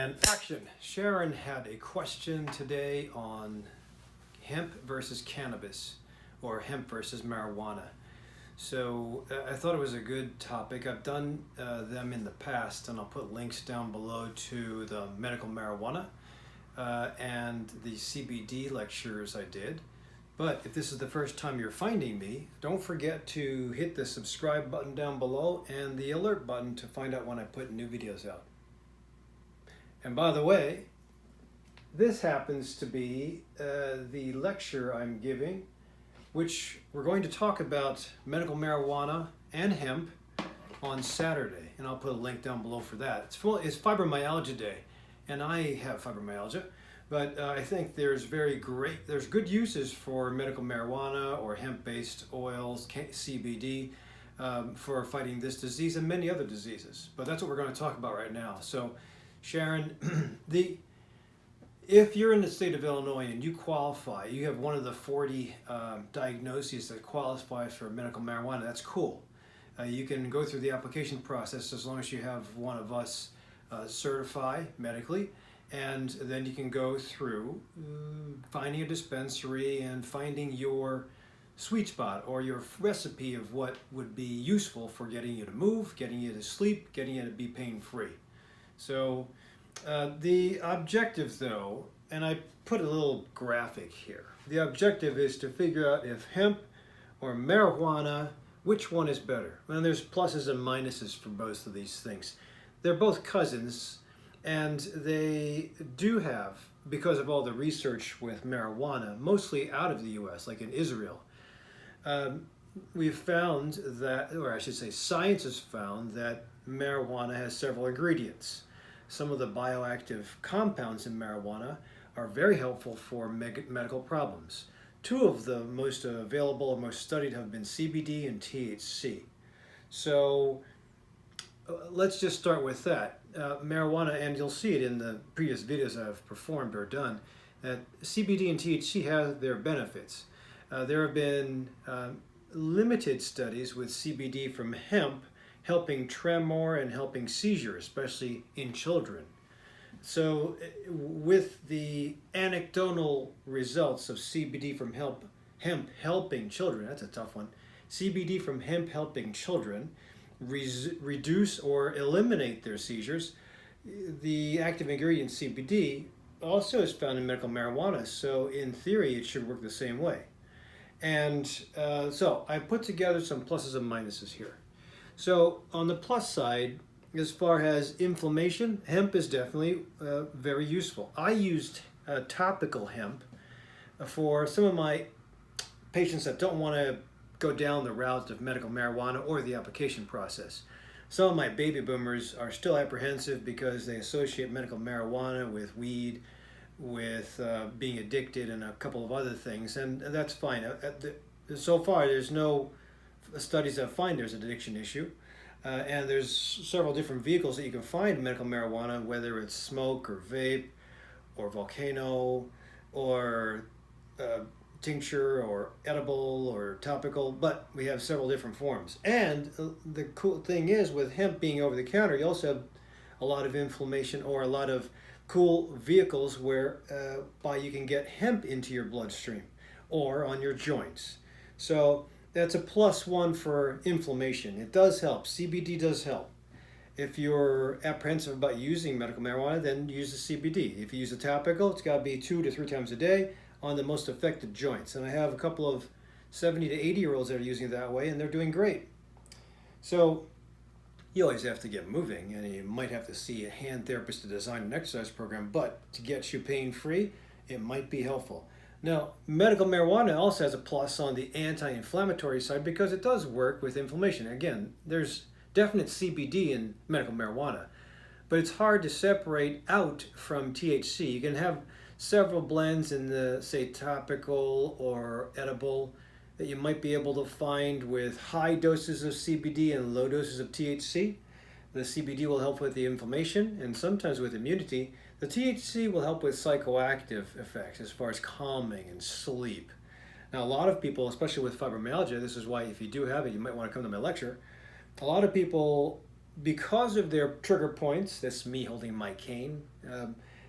And action. Sharon had a question today on hemp versus cannabis, or hemp versus marijuana. So I thought it was a good topic. I've done them in the past, and I'll put links down below to the Medical Marijuana and the CBD lectures I did. But if this is the first time you're finding me, don't forget to hit the subscribe button down below and the alert button to find out when I put new videos out. And by the way, this happens to be the lecture I'm giving, which we're going to talk about medical marijuana and hemp on Saturday. And I'll put a link down below for that. It's Fibromyalgia Day, and I have fibromyalgia. But I think there's good uses for medical marijuana or hemp-based oils, CBD, for fighting this disease and many other diseases. But that's what we're going to talk about right now. So, Sharon, if you're in the state of Illinois and you qualify, you have one of the 40 diagnoses that qualifies for medical marijuana, that's cool. You can go through the application process as long as you have one of us certify medically, and then you can go through finding a dispensary and finding your sweet spot or your recipe of what would be useful for getting you to move, getting you to sleep, getting you to be pain-free. So the objective, though, and I put a little graphic here, the objective is to figure out if hemp or marijuana, which one is better. Well, there's pluses and minuses for both of these things. They're both cousins, and they do have, because of all the research with marijuana, mostly out of the US, like in Israel, we've found that, or I should say science has found that marijuana has several ingredients. Some of the bioactive compounds in marijuana are very helpful for medical problems. Two of the most available or most studied have been CBD and THC. So let's just start with that. Marijuana, and you'll see it in the previous videos I've performed or done, that CBD and THC have their benefits. There have been limited studies with CBD from hemp helping tremor and helping seizure, especially in children. So with the anecdotal results of CBD from hemp helping children, that's a tough one, CBD from hemp helping children reduce or eliminate their seizures, the active ingredient CBD also is found in medical marijuana, so in theory it should work the same way. And so I put together some pluses and minuses here. So on the plus side, as far as inflammation, hemp is definitely very useful. I used topical hemp for some of my patients that don't want to go down the route of medical marijuana or the application process. Some of my baby boomers are still apprehensive because they associate medical marijuana with weed, with being addicted and a couple of other things, and that's fine. So far there's no studies that find there's an addiction issue, and there's several different vehicles that you can find medical marijuana, whether it's smoke or vape or volcano or tincture or edible or topical, but we have several different forms. And the cool thing is, with hemp being over the counter, you also have a lot of inflammation or a lot of cool vehicles whereby you can get hemp into your bloodstream or on your joints. So that's a +1 for inflammation. It does help. CBD does help. If you're apprehensive about using medical marijuana, then use the CBD. If you use a topical, it's got to be 2 to 3 times a day on the most affected joints. And I have a couple of 70 to 80-year-olds that are using it that way, and they're doing great. So you always have to get moving, and you might have to see a hand therapist to design an exercise program, but to get you pain-free, it might be helpful. Now, medical marijuana also has a plus on the anti-inflammatory side because it does work with inflammation. Again, there's definite CBD in medical marijuana, but it's hard to separate out from THC. You can have several blends in the, say, topical or edible that you might be able to find with high doses of CBD and low doses of THC. The CBD will help with the inflammation and sometimes with immunity. The THC will help with psychoactive effects as far as calming and sleep. Now, a lot of people, especially with fibromyalgia, this is why if you do have it, you might want to come to my lecture. A lot of people because of their trigger points, that's me holding my cane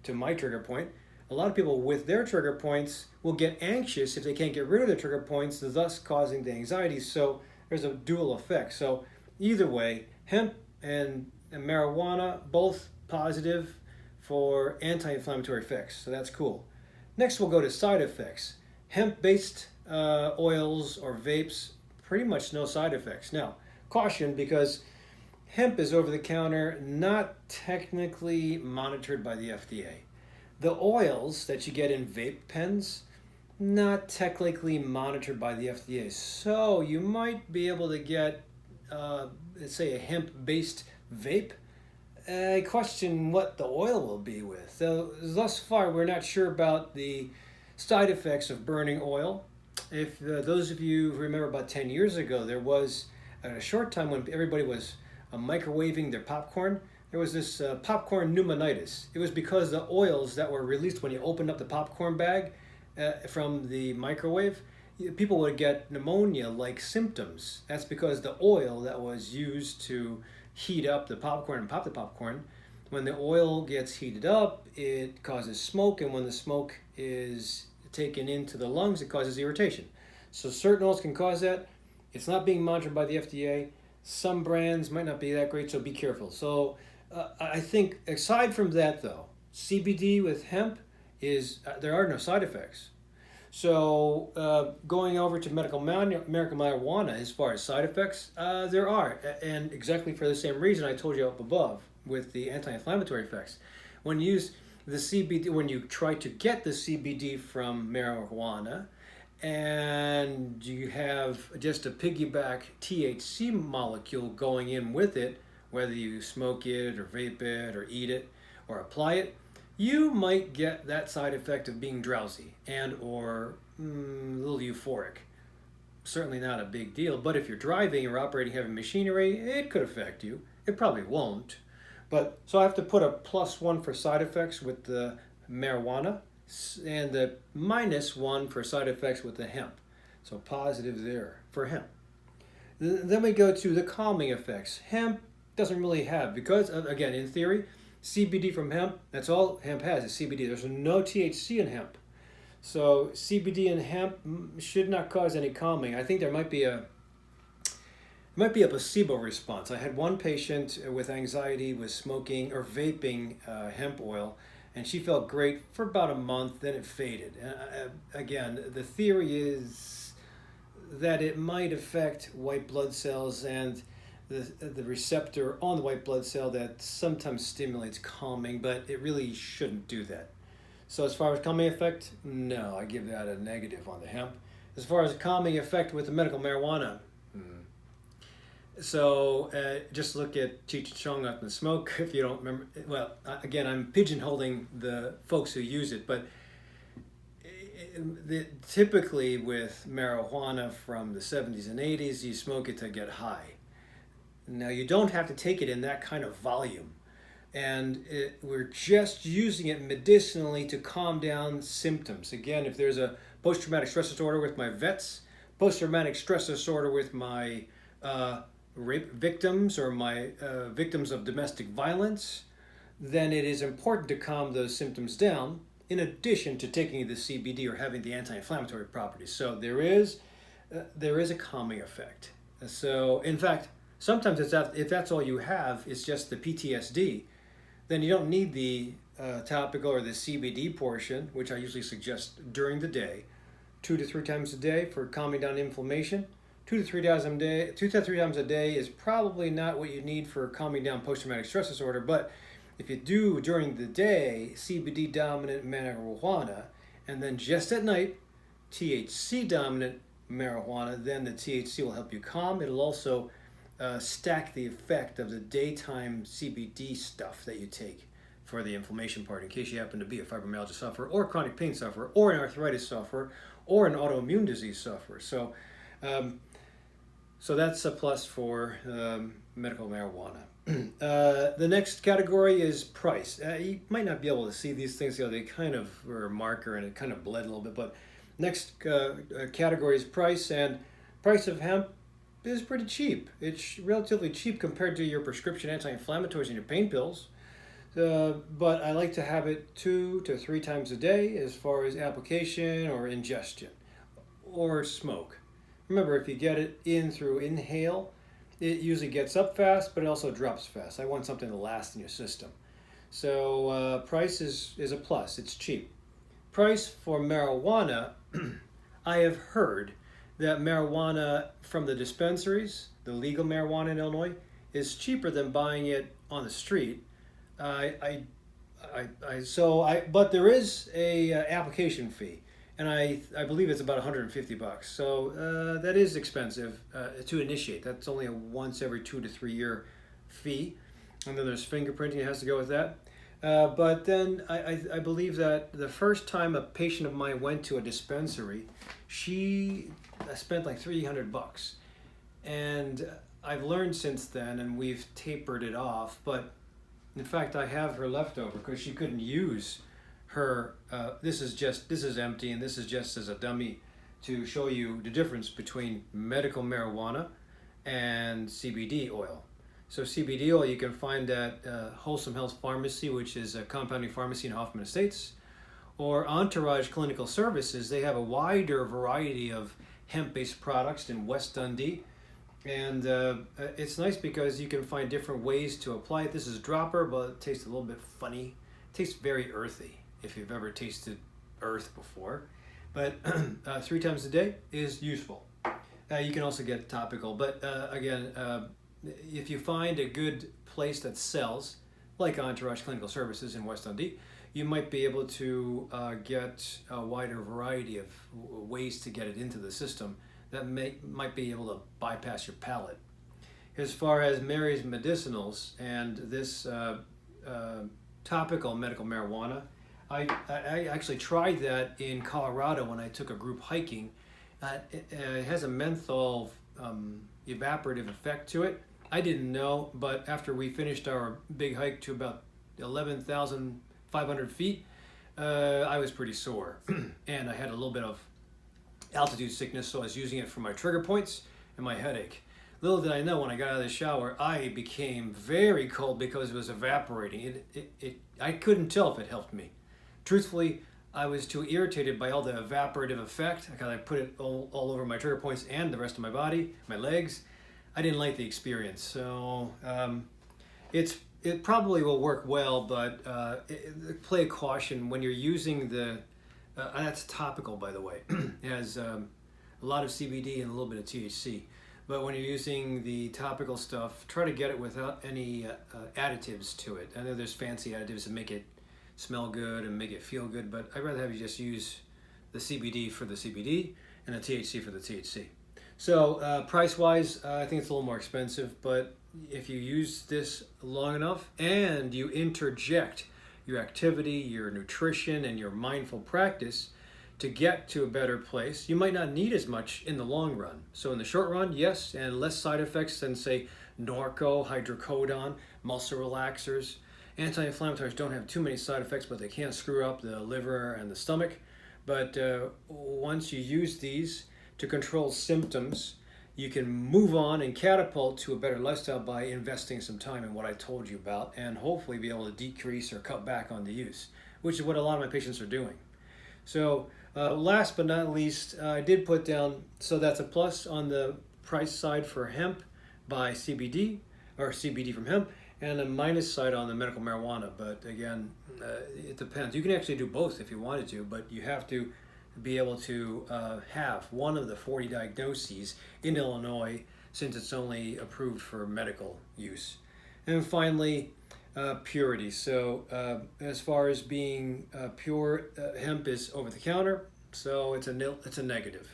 to my trigger point, a lot of people with their trigger points will get anxious if they can't get rid of their trigger points, thus causing the anxiety. So there's a dual effect. So either way, hemp and marijuana, both positive for anti-inflammatory effects. So that's cool. Next, we'll go to side effects. Hemp-based oils or vapes, pretty much no side effects. Now, caution, because hemp is over the counter, not technically monitored by the FDA. The oils that you get in vape pens, not technically monitored by the FDA. So you might be able to get, let's say, a hemp-based vape. I question what the oil will be with. So thus far, we're not sure about the side effects of burning oil. If those of you who remember about 10 years ago, there was a short time when everybody was microwaving their popcorn. There was this popcorn pneumonitis. It was because the oils that were released when you opened up the popcorn bag from the microwave, people would get pneumonia-like symptoms. That's because the oil that was used to heat up the popcorn and pop the popcorn, when the oil gets heated up, it causes smoke, and when the smoke is taken into the lungs, it causes irritation. So certain oils can cause that. It's not being monitored by the FDA. Some brands might not be that great, so be careful. So I think aside from that though, CBD with hemp there are no side effects. So going over to medical marijuana, as far as side effects, there are, and exactly for the same reason I told you up above with the anti-inflammatory effects. When you use the CBD, when you try to get the CBD from marijuana, and you have just a piggyback THC molecule going in with it, whether you smoke it or vape it or eat it or apply it, you might get that side effect of being drowsy and or a little euphoric. Certainly not a big deal, but if you're driving or operating heavy machinery, it could affect you. It probably won't. But so I have to put a +1 for side effects with the marijuana and the -1 for side effects with the hemp. So positive there for hemp. Then we go to the calming effects. Hemp doesn't really have, because again, in theory, CBD from hemp, that's all hemp has is CBD. There's no THC in hemp. So CBD in hemp should not cause any calming. I think there might be a placebo response. I had one patient with anxiety was smoking or vaping hemp oil, and she felt great for about a month, then it faded. Again, the theory is that it might affect white blood cells and the receptor on the white blood cell that sometimes stimulates calming, but it really shouldn't do that. So as far as calming effect, no, I give that a negative on the hemp. As far as calming effect with the medical marijuana, so just look at Cheech and Chong Up in Smoke if you don't remember. Well, again, I'm pigeonholing the folks who use it, but typically with marijuana from the 70s and 80s, you smoke it to get high. Now, you don't have to take it in that kind of volume. And we're just using it medicinally to calm down symptoms. Again, if there's a post-traumatic stress disorder with my vets, post-traumatic stress disorder with my rape victims or my victims of domestic violence, then it is important to calm those symptoms down in addition to taking the CBD or having the anti-inflammatory properties. So there is a calming effect. So in fact, sometimes if that's all you have, it's just the PTSD, then you don't need the topical or the CBD portion, which I usually suggest during the day, 2 to 3 times a day for calming down inflammation. 2 to 3 times a day is probably not what you need for calming down post-traumatic stress disorder, but if you do during the day CBD dominant marijuana and then just at night THC dominant marijuana, then the THC will help you calm. It'll also stack the effect of the daytime CBD stuff that you take for the inflammation part, in case you happen to be a fibromyalgia sufferer or chronic pain sufferer or an arthritis sufferer or an autoimmune disease sufferer. So that's a plus for medical marijuana. The next category is price. You might not be able to see these things, they kind of were a marker and it kind of bled a little bit, but next category is price, and price of hemp is pretty cheap. It's relatively cheap compared to your prescription anti-inflammatories and your pain pills. But I like to have it 2 to 3 times a day as far as application or ingestion or smoke. Remember, if you get it in through inhale, it usually gets up fast, but it also drops fast. I want something to last in your system. So price is a plus. It's cheap. Price for marijuana, I have heard that marijuana from the dispensaries, the legal marijuana in Illinois, is cheaper than buying it on the street. But there is a application fee, and I believe it's about $150. So that is expensive to initiate. That's only a once every 2 to 3 year fee, and then there's fingerprinting that has to go with that. But then I believe that the first time a patient of mine went to a dispensary, she spent like $300, and I've learned since then, and we've tapered it off. But in fact, I have her leftover because she couldn't use her. This is empty, and this is just as a dummy to show you the difference between medical marijuana and CBD oil. So CBD oil you can find at Wholesome Health Pharmacy, which is a compounding pharmacy in Hoffman Estates, or Entourage Clinical Services. They have a wider variety of hemp-based products in West Dundee. And it's nice because you can find different ways to apply it. This is dropper, but it tastes a little bit funny. It tastes very earthy, if you've ever tasted earth before. But 3 times a day is useful. You can also get topical. But again, if you find a good place that sells, like Entourage Clinical Services in West Dundee, you might be able to get a wider variety of ways to get it into the system that might be able to bypass your palate. As far as Mary's medicinals and this topical medical marijuana, I actually tried that in Colorado when I took a group hiking. It has a menthol evaporative effect to it. I didn't know, but after we finished our big hike to about 11,500 feet, I was pretty sore, and I had a little bit of altitude sickness, so I was using it for my trigger points and my headache. Little did I know, when I got out of the shower, I became very cold because it was evaporating. I couldn't tell if it helped me. Truthfully, I was too irritated by all the evaporative effect because I put it all over my trigger points and the rest of my body, my legs. I didn't like the experience. So it probably will work well, but play caution when you're using the that's topical, by the way. It has a lot of CBD and a little bit of THC. But when you're using the topical stuff, try to get it without any additives to it. I know there's fancy additives that make it smell good and make it feel good, but I'd rather have you just use the CBD for the CBD and the THC for the THC. So price-wise, I think it's a little more expensive, but if you use this long enough and you interject your activity, your nutrition, and your mindful practice to get to a better place, you might not need as much in the long run. So in the short run, yes, and less side effects than, say, Norco, hydrocodone, muscle relaxers. Anti-inflammatories don't have too many side effects, but they can screw up the liver and the stomach. But once you use these to control symptoms, you can move on and catapult to a better lifestyle by investing some time in what I told you about, and hopefully be able to decrease or cut back on the use, which is what a lot of my patients are doing. So last but not least, I did put down, so that's a plus on the price side for hemp by CBD, or CBD from hemp, and a minus side on the medical marijuana. But again, it depends. You can actually do both if you wanted to, but you have to be able to have one of the 40 diagnoses in Illinois, since it's only approved for medical use. And finally, purity. So as far as being pure, hemp is over the counter, so it's a negative.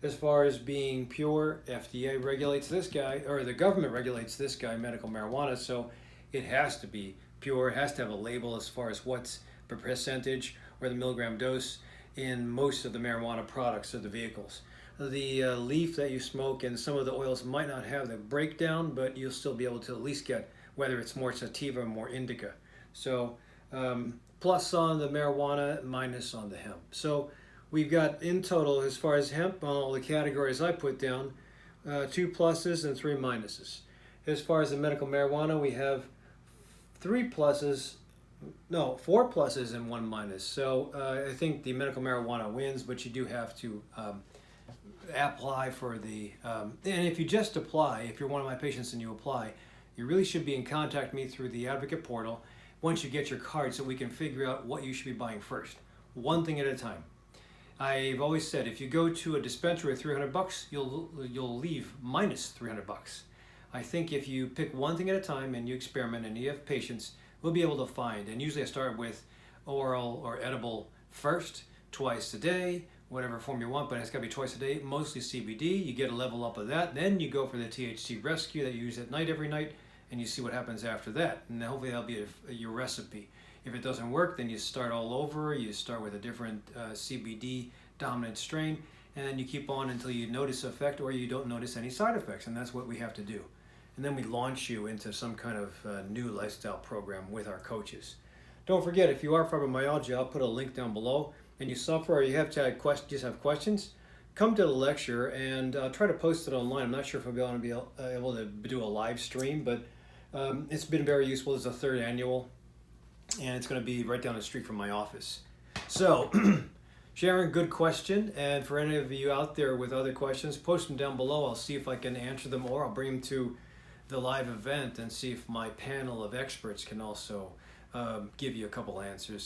As far as being pure, FDA regulates this guy, or the government regulates this guy, medical marijuana, so it has to be pure. It has to have a label as far as what's the percentage or the milligram dose in most of the marijuana products or the vehicles. The leaf that you smoke and some of the oils might not have the breakdown, but you'll still be able to at least get whether it's more sativa or more indica. So plus on the marijuana, minus on the hemp. So we've got in total, as far as hemp, on all the categories I put down, 2 pluses and 3 minuses. As far as the medical marijuana, we have 4 pluses and 1 minus. So I think the medical marijuana wins, but you do have to apply for the, and if you just apply, if you're one of my patients and you apply, you really should be in contact with me through the advocate portal once you get your card so we can figure out what you should be buying first. One thing at a time. I've always said if you go to a dispensary with $300, you'll leave minus $300. I think if you pick one thing at a time and you experiment and you have patience, we'll be able to find. And usually I start with oral or edible first, twice a day, whatever form you want, but it's got to be twice a day, mostly CBD. You get a level up of that. Then you go for the THC rescue that you use at night every night, and you see what happens after that. And hopefully that'll be your recipe. If it doesn't work, then you start all over. You start with a different CBD dominant strain, and then you keep on until you notice effect or you don't notice any side effects, and that's what we have to do. And then we launch you into some kind of new lifestyle program with our coaches. Don't forget, if you are fibromyalgia, I'll put a link down below, and you suffer or you have questions, come to the lecture, and I'll try to post it online. I'm not sure if I'll be able to do a live stream, but it's been very useful. It's a 3rd annual, and it's going to be right down the street from my office. So, Sharon, good question. And for any of you out there with other questions, post them down below. I'll see if I can answer them, or I'll bring them to the live event and see if my panel of experts can also give you a couple answers.